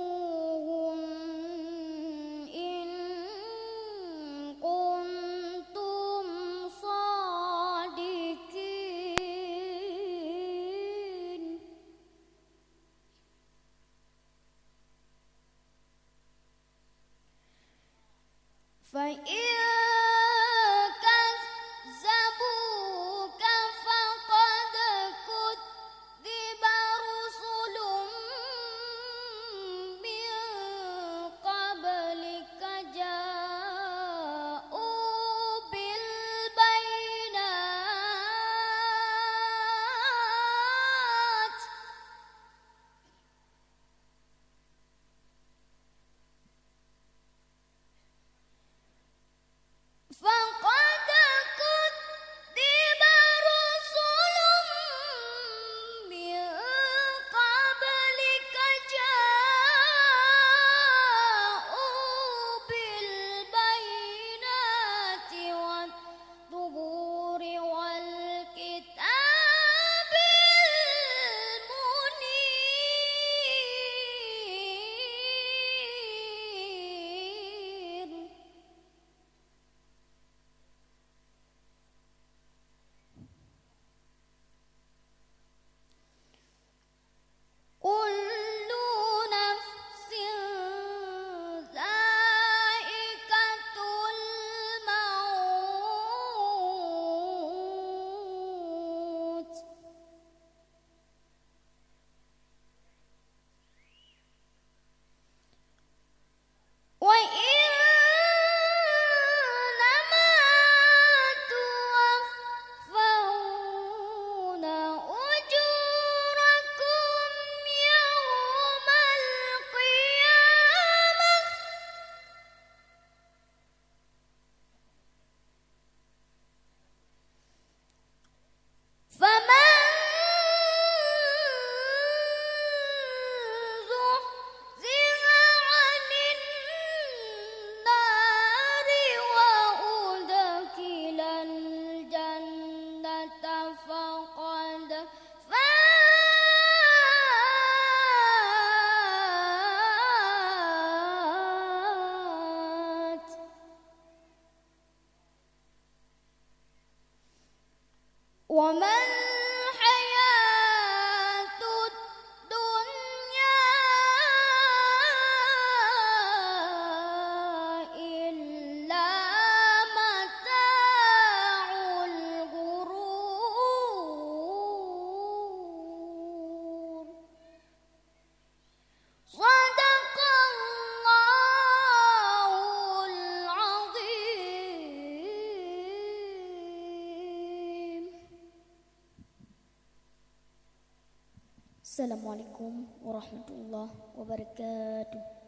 فقتلتموهم إن كنتم صادقين فإن كذبوك فقد كذب رسل من قبلك جاءوا بالبينات فقد كذب رسل من قبلك جاءوا بالبينات والزبور والكتاب المنير كل نفس ذائقة الموت وإنما توفون أجوركم يوم القيامة فمن زحزح عن النار وأدخل الجنة فقد فاز وما الحياة الدنيا إلا متاع الغرور صدق الله العظيم. Assalamualaikum warahmatullahi wabarakatuh.